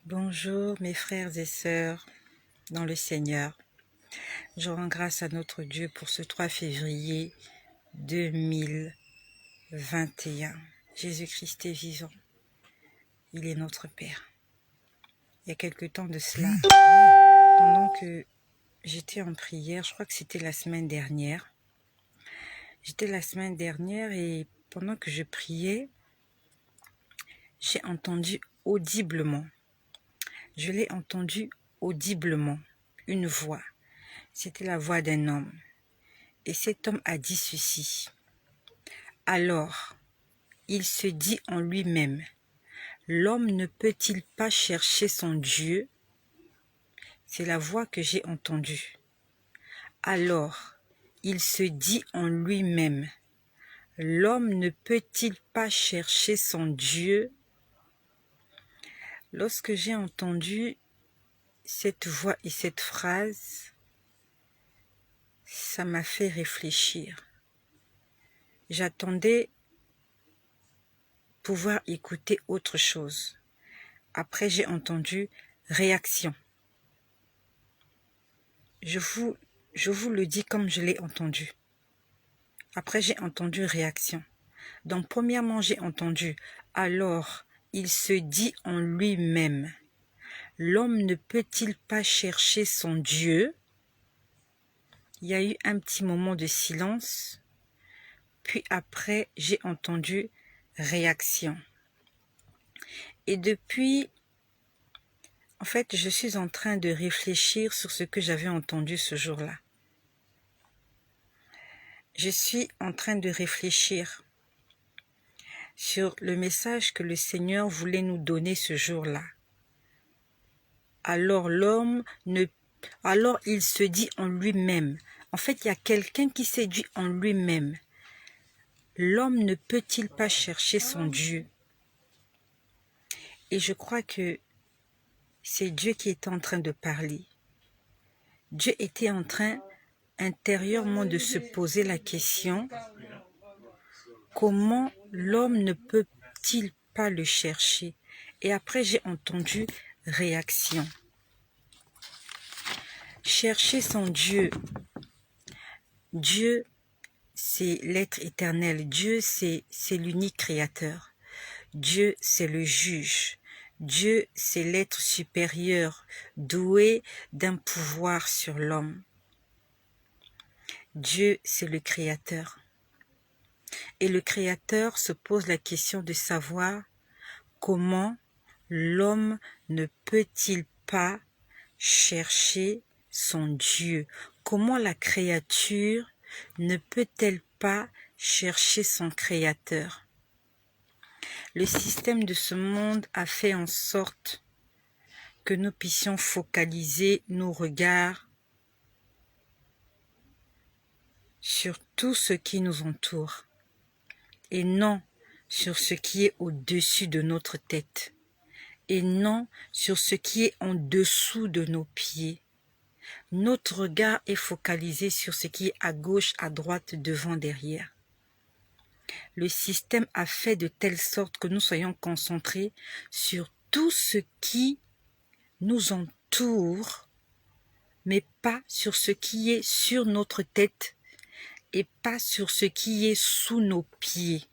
Bonjour mes frères et sœurs dans le Seigneur. Je rends grâce à notre Dieu pour ce 3 février 2021. Jésus-Christ est vivant. Il est notre Père. Il y a quelque temps de cela, pendant que j'étais en prière, je crois que c'était la semaine dernière. Et pendant que je priais, j'ai entendu audiblement. Je l'ai entendu audiblement, une voix. C'était la voix d'un homme. Et cet homme a dit ceci. Alors, il se dit en lui-même, l'homme ne peut-il pas chercher son Dieu? C'est la voix que j'ai entendue. Alors, il se dit en lui-même, l'homme ne peut-il pas chercher son Dieu? Lorsque j'ai entendu cette voix et cette phrase, ça m'a fait réfléchir. J'attendais pouvoir écouter autre chose. Après, j'ai entendu réaction. Je vous le dis comme je l'ai entendu. Après, j'ai entendu réaction. Donc, premièrement, j'ai entendu « Alors, il se dit en lui-même, l'homme ne peut-il pas chercher son Dieu ?» Il y a eu un petit moment de silence. Puis après, j'ai entendu réaction. Et depuis, en fait, je suis en train de réfléchir sur ce que j'avais entendu ce jour-là. Je suis en train de réfléchir sur le message que le Seigneur voulait nous donner ce jour-là. Alors il se dit en lui-même. En fait, il y a quelqu'un qui s'est dit en lui-même. L'homme ne peut-il pas chercher son Dieu? Et je crois que c'est Dieu qui était en train de parler. Dieu était en train intérieurement de se poser la question, comment l'homme ne peut-il pas le chercher? Et après, j'ai entendu réaction. Chercher son Dieu. Dieu, c'est l'être éternel. Dieu, c'est l'unique créateur. Dieu, c'est le juge. Dieu, c'est l'être supérieur, doué d'un pouvoir sur l'homme. Dieu, c'est le créateur. Et le créateur se pose la question de savoir comment l'homme ne peut-il pas chercher son Dieu? Comment la créature ne peut-elle pas chercher son créateur? Le système de ce monde a fait en sorte que nous puissions focaliser nos regards sur tout ce qui nous entoure et non sur ce qui est au-dessus de notre tête et non sur ce qui est en dessous de nos pieds. Notre regard est focalisé sur ce qui est à gauche, à droite, devant, derrière. Le système a fait de telle sorte que nous soyons concentrés sur tout ce qui nous entoure, mais pas sur ce qui est sur notre tête et pas sur ce qui est sous nos pieds.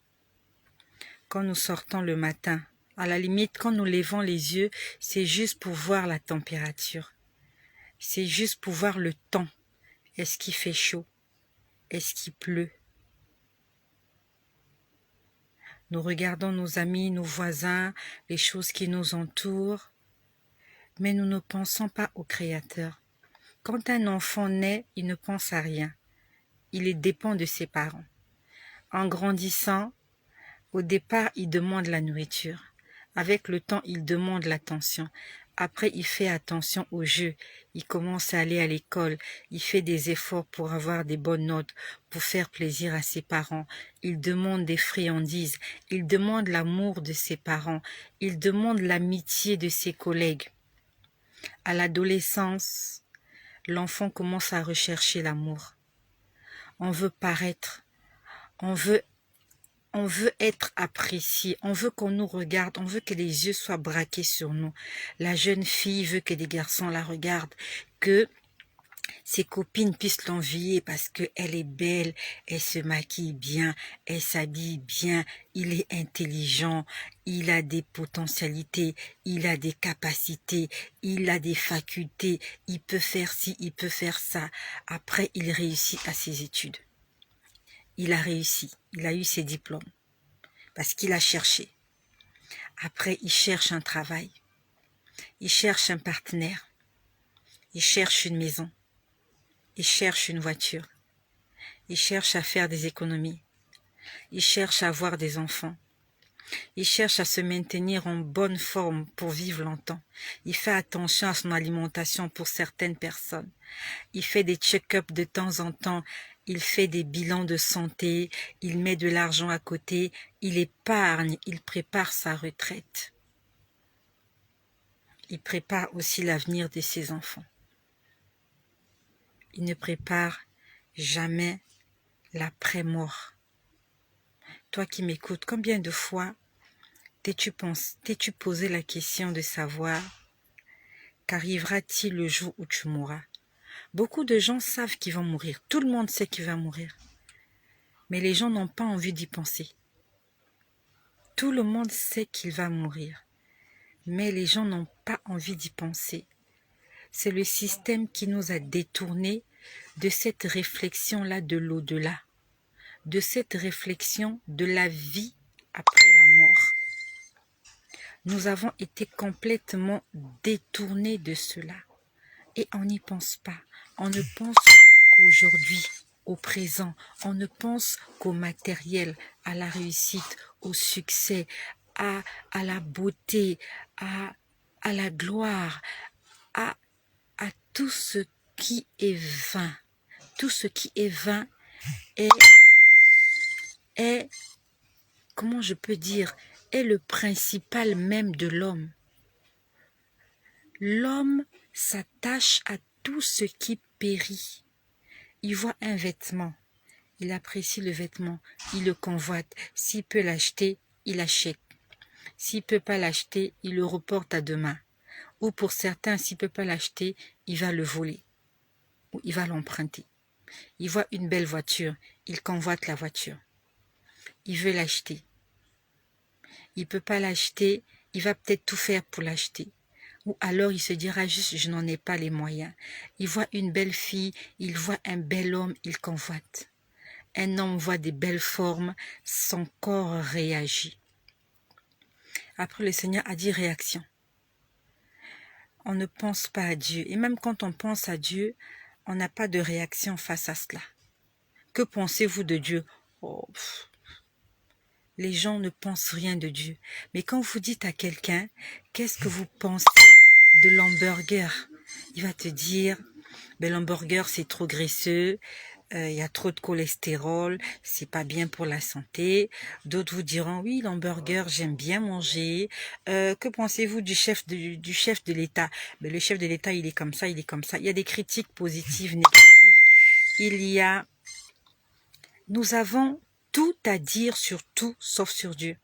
Quand nous sortons le matin, à la limite, quand nous levons les yeux, c'est juste pour voir la température. C'est juste pour voir le temps. Est-ce qu'il fait chaud? Est-ce qu'il pleut? Nous regardons nos amis, nos voisins, les choses qui nous entourent, mais nous ne pensons pas au Créateur. Quand un enfant naît, il ne pense à rien. Il dépend de ses parents. En grandissant, au départ, il demande la nourriture. Avec le temps, il demande l'attention. Après, il fait attention au jeu. Il commence à aller à l'école. Il fait des efforts pour avoir des bonnes notes, pour faire plaisir à ses parents. Il demande des friandises. Il demande l'amour de ses parents. Il demande l'amitié de ses collègues. À l'adolescence, l'enfant commence à rechercher l'amour. On veut paraître. On veut On veut être apprécié, on veut qu'on nous regarde, on veut que les yeux soient braqués sur nous. La jeune fille veut que les garçons la regardent, que ses copines puissent l'envier parce qu'elle est belle, elle se maquille bien, elle s'habille bien, il est intelligent, il a des potentialités, il a des capacités, il a des facultés, il peut faire ci, il peut faire ça. Après, il réussit à ses études. Il a réussi, il a eu ses diplômes parce qu'il a cherché. Après, il cherche un travail, il cherche un partenaire, il cherche une maison. Il cherche une voiture. Il cherche à faire des économies. Il cherche à avoir des enfants. Il cherche à se maintenir en bonne forme pour vivre longtemps. Il fait attention à son alimentation pour certaines personnes. Il fait des check-ups de temps en temps. Il fait des bilans de santé. Il met de l'argent à côté. Il épargne. Il prépare sa retraite. Il prépare aussi l'avenir de ses enfants. Il ne prépare jamais l'après-mort. Toi qui m'écoutes, combien de fois t'es-tu posé la question de savoir qu'arrivera-t-il le jour où tu mourras? Beaucoup de gens savent qu'ils vont mourir. Tout le monde sait qu'il va mourir. Mais les gens n'ont pas envie d'y penser. Tout le monde sait qu'il va mourir. Mais les gens n'ont pas envie d'y penser. C'est le système qui nous a détournés de cette réflexion-là de l'au-delà. De cette réflexion de la vie après la mort. Nous avons été complètement détournés de cela. Et on n'y pense pas. On ne pense qu'aujourd'hui, au présent. On ne pense qu'au matériel, à la réussite, au succès, à la beauté, à la gloire, à tout ce qui est vain. Tout ce qui est vain est, comment je peux dire, est le principal même de l'homme. L'homme s'attache à tout ce qui périt. Il voit un vêtement, il apprécie le vêtement, il le convoite. S'il peut l'acheter, il achète. S'il ne peut pas l'acheter, il le reporte à demain. Ou pour certains, s'il ne peut pas l'acheter, il va le voler. Ou il va l'emprunter. Il voit une belle voiture, il convoite la voiture. Il veut l'acheter. Il ne peut pas l'acheter, il va peut-être tout faire pour l'acheter. Ou alors il se dira juste, je n'en ai pas les moyens. Il voit une belle fille, il voit un bel homme, il convoite. Un homme voit des belles formes, son corps réagit. Après, le Seigneur a dit réaction. On ne pense pas à Dieu. Et même quand on pense à Dieu, on n'a pas de réaction face à cela. Que pensez-vous de Dieu? Oh, les gens ne pensent rien de Dieu. Mais quand vous dites à quelqu'un, qu'est-ce que vous pensez de l'hamburger? Il va te dire, ben, l'hamburger c'est trop graisseux, il y a trop de cholestérol, c'est pas bien pour la santé. D'autres vous diront, oui, l'hamburger, j'aime bien manger. Que pensez-vous du chef de l'État? Ben, le chef de l'État, il est comme ça, il est comme ça. Il y a des critiques positives, négatives. Nous avons tout à dire sur tout, sauf sur Dieu.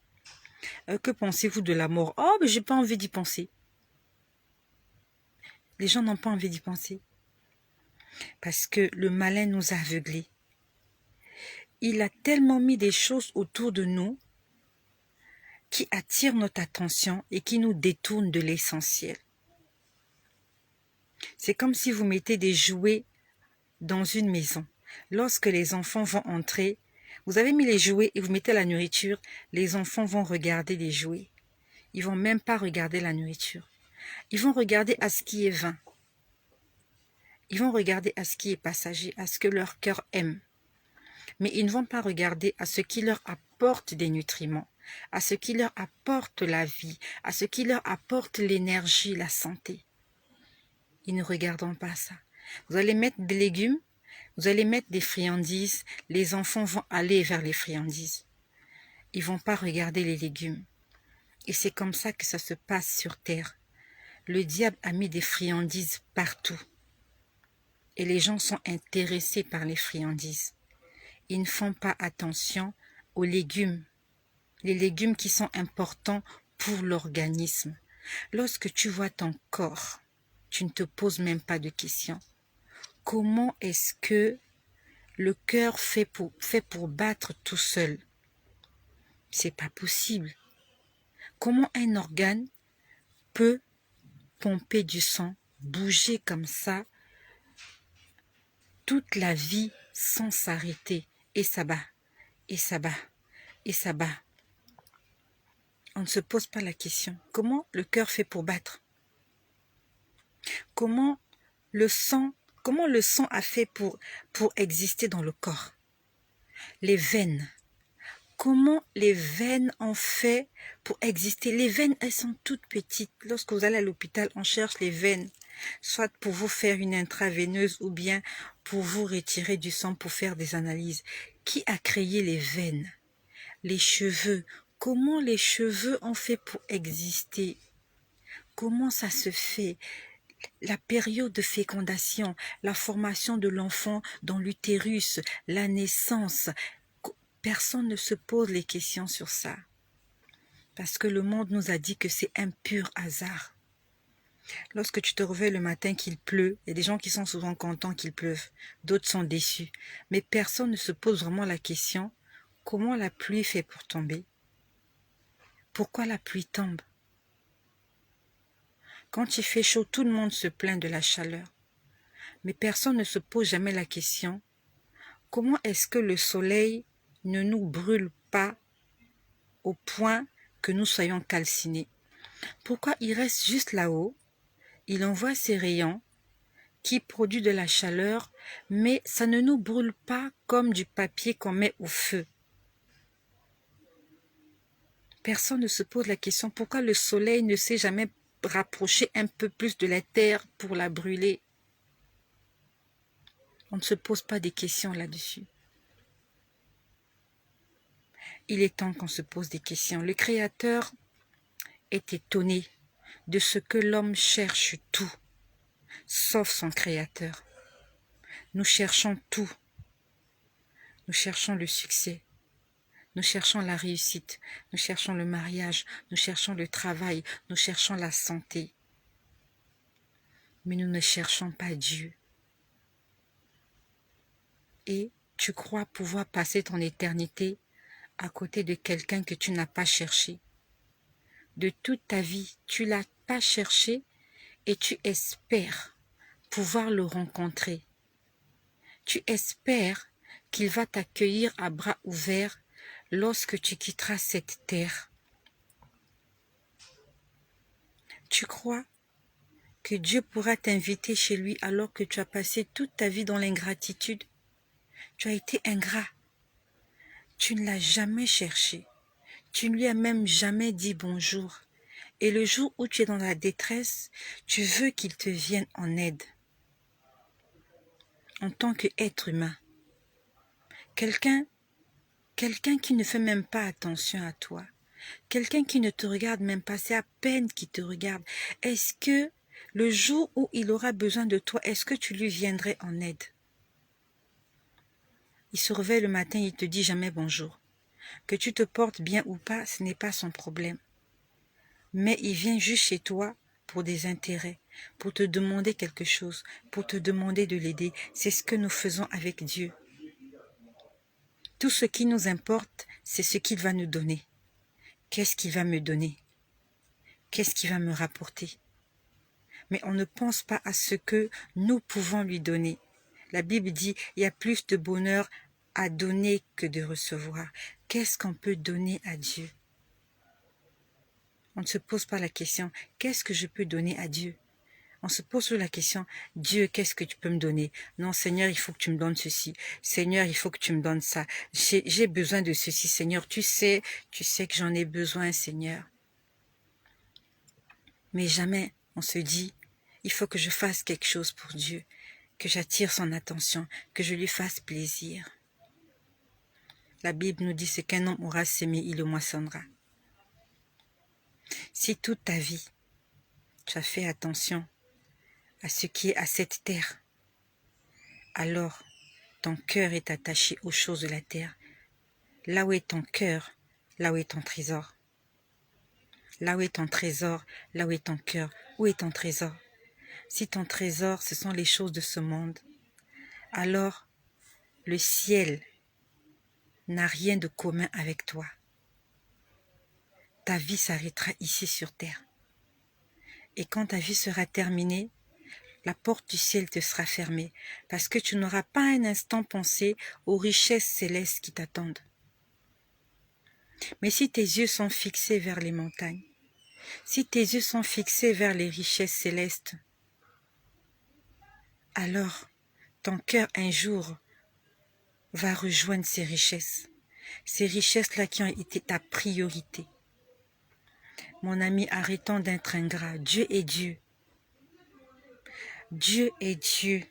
Que pensez-vous de la mort? Oh, mais j'ai pas envie d'y penser. Les gens n'ont pas envie d'y penser. Parce que le malin nous a aveuglés. Il a tellement mis des choses autour de nous qui attirent notre attention et qui nous détournent de l'essentiel. C'est comme si vous mettez des jouets dans une maison. Lorsque les enfants vont entrer, vous avez mis les jouets et vous mettez la nourriture, les enfants vont regarder les jouets. Ils vont même pas regarder la nourriture. Ils vont regarder à ce qui est vain. Ils vont regarder à ce qui est passager, à ce que leur cœur aime. Mais ils ne vont pas regarder à ce qui leur apporte des nutriments, à ce qui leur apporte la vie, à ce qui leur apporte l'énergie, la santé. Ils ne regarderont pas ça. Vous allez mettre des légumes, vous allez mettre des friandises, les enfants vont aller vers les friandises. Ils ne vont pas regarder les légumes. Et c'est comme ça que ça se passe sur terre. Le diable a mis des friandises partout. Et les gens sont intéressés par les friandises. Ils ne font pas attention aux légumes les légumes qui sont importants pour l'organisme. Lorsque tu vois ton corps, tu ne te poses même pas de questions. Comment est-ce que le cœur fait pour battre tout seul? C'est pas possible. Comment un organe peut pomper du sang, bouger comme ça, toute la vie sans s'arrêter? Et ça bat, et ça bat, et ça bat. On ne se pose pas la question. Comment le cœur fait pour battre? Comment le sang a fait pour exister dans le corps? Les veines. Comment les veines ont fait pour exister? Les veines, elles sont toutes petites. Lorsque vous allez à l'hôpital, on cherche les veines, soit pour vous faire une intraveineuse ou bien pour vous retirer du sang pour faire des analyses. Qui a créé les veines? Les cheveux. Comment les cheveux ont fait pour exister? Comment ça se fait? La période de fécondation, la formation de l'enfant dans l'utérus, la naissance. Personne ne se pose les questions sur ça. Parce que le monde nous a dit que c'est un pur hasard. Lorsque tu te réveilles le matin qu'il pleut, il y a des gens qui sont souvent contents qu'il pleuve, d'autres sont déçus. Mais personne ne se pose vraiment la question, comment la pluie fait pour tomber? Pourquoi la pluie tombe? Quand il fait chaud, tout le monde se plaint de la chaleur. Mais personne ne se pose jamais la question, comment est-ce que le soleil ne nous brûle pas au point que nous soyons calcinés? Pourquoi il reste juste là-haut, il envoie ses rayons qui produisent de la chaleur, mais ça ne nous brûle pas comme du papier qu'on met au feu? Personne ne se pose la question, pourquoi le soleil ne s'est jamais rapproché un peu plus de la terre pour la brûler? On ne se pose pas des questions là-dessus. Il est temps qu'on se pose des questions. Le Créateur est étonné de ce que l'homme cherche tout, sauf son Créateur. Nous cherchons tout. Nous cherchons le succès. Nous cherchons la réussite. Nous cherchons le mariage. Nous cherchons le travail. Nous cherchons la santé. Mais nous ne cherchons pas Dieu. Et tu crois pouvoir passer ton éternité à côté de quelqu'un que tu n'as pas cherché. De toute ta vie, tu ne l'as pas cherché et tu espères pouvoir le rencontrer. Tu espères qu'il va t'accueillir à bras ouverts lorsque tu quitteras cette terre. Tu crois que Dieu pourra t'inviter chez lui alors que tu as passé toute ta vie dans l'ingratitude? Tu as été ingrat. Tu ne l'as jamais cherché. Tu ne lui as même jamais dit bonjour. Et le jour où tu es dans la détresse, tu veux qu'il te vienne en aide. En tant qu'être humain, quelqu'un qui ne fait même pas attention à toi, quelqu'un qui ne te regarde même pas, c'est à peine qu'il te regarde. Est-ce que le jour où il aura besoin de toi, est-ce que tu lui viendrais en aide? Il se réveille le matin, il te dit jamais bonjour. Que tu te portes bien ou pas, ce n'est pas son problème. Mais il vient juste chez toi pour des intérêts, pour te demander quelque chose, pour te demander de l'aider. C'est ce que nous faisons avec Dieu. Tout ce qui nous importe, c'est ce qu'il va nous donner. Qu'est-ce qu'il va me donner? Qu'est-ce qu'il va me rapporter? Mais on ne pense pas à ce que nous pouvons lui donner. La Bible dit, il y a plus de bonheur à donner que de recevoir. Qu'est-ce qu'on peut donner à Dieu? On ne se pose pas la question, qu'est-ce que je peux donner à Dieu? On se pose la question, Dieu, qu'est-ce que tu peux me donner? Non, Seigneur, il faut que tu me donnes ceci. Seigneur, il faut que tu me donnes ça. J'ai besoin de ceci, Seigneur. Tu sais que j'en ai besoin, Seigneur. Mais jamais on se dit, il faut que je fasse quelque chose pour Dieu, que j'attire son attention, que je lui fasse plaisir. La Bible nous dit, ce qu'un homme aura semé, il le moissonnera. Si toute ta vie, tu as fait attention à ce qui est à cette terre, alors ton cœur est attaché aux choses de la terre. Là où est ton cœur, là où est ton trésor. Là où est ton trésor, là où est ton cœur, où est ton trésor? Si ton trésor, ce sont les choses de ce monde, alors le ciel n'a rien de commun avec toi. Ta vie s'arrêtera ici sur terre. Et quand ta vie sera terminée, la porte du ciel te sera fermée parce que tu n'auras pas un instant pensé aux richesses célestes qui t'attendent. Mais si tes yeux sont fixés vers les montagnes, si tes yeux sont fixés vers les richesses célestes, alors ton cœur un jour va rejoindre ces richesses-là qui ont été ta priorité. Mon ami, arrêtons d'être ingrats. Dieu est Dieu. Dieu est Dieu.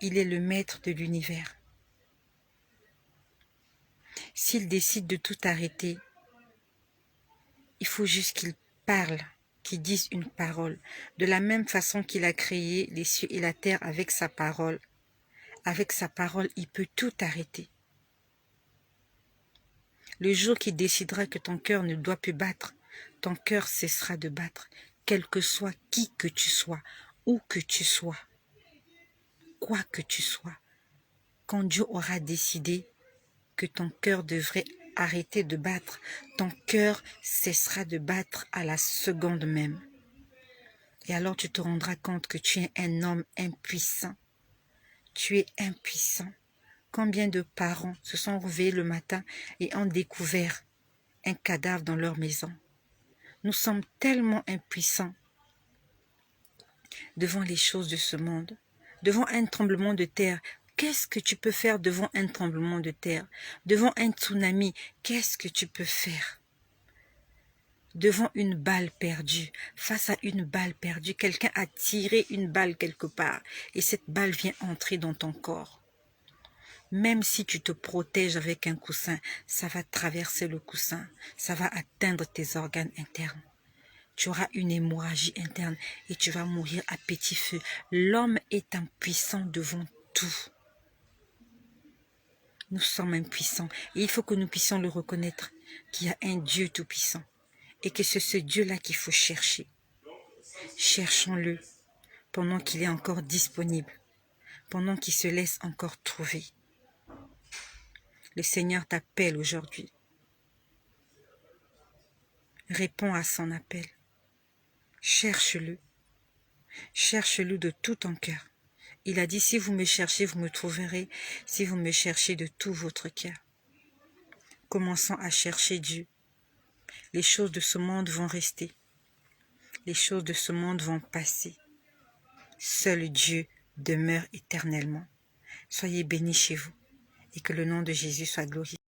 Il est le maître de l'univers. S'il décide de tout arrêter, il faut juste qu'il parle, qu'il dise une parole. De la même façon qu'il a créé les cieux et la terre avec sa parole, il peut tout arrêter. Le jour qu'il décidera que ton cœur ne doit plus battre, ton cœur cessera de battre, quel que soit qui que tu sois, où que tu sois, quoi que tu sois. Quand Dieu aura décidé que ton cœur devrait arrêter de battre, ton cœur cessera de battre à la seconde même. Et alors tu te rendras compte que tu es un homme impuissant. Tu es impuissant. Combien de parents se sont réveillés le matin et ont découvert un cadavre dans leur maison? Nous sommes tellement impuissants devant les choses de ce monde, devant un tremblement de terre. Qu'est-ce que tu peux faire devant un tremblement de terre? Devant un tsunami, qu'est-ce que tu peux faire? Devant une balle perdue, face à une balle perdue, quelqu'un a tiré une balle quelque part et cette balle vient entrer dans ton corps. Même si tu te protèges avec un coussin, ça va traverser le coussin, ça va atteindre tes organes internes. Tu auras une hémorragie interne et tu vas mourir à petit feu. L'homme est impuissant devant tout. Nous sommes impuissants et il faut que nous puissions le reconnaître qu'il y a un Dieu tout-puissant et que c'est ce Dieu-là qu'il faut chercher. Cherchons-le pendant qu'il est encore disponible, pendant qu'il se laisse encore trouver. Le Seigneur t'appelle aujourd'hui. Réponds à son appel. Cherche-le. Cherche-le de tout ton cœur. Il a dit, si vous me cherchez, vous me trouverez, si vous me cherchez de tout votre cœur. Commençons à chercher Dieu. Les choses de ce monde vont rester. Les choses de ce monde vont passer. Seul Dieu demeure éternellement. Soyez bénis chez vous et que le nom de Jésus soit glorifié.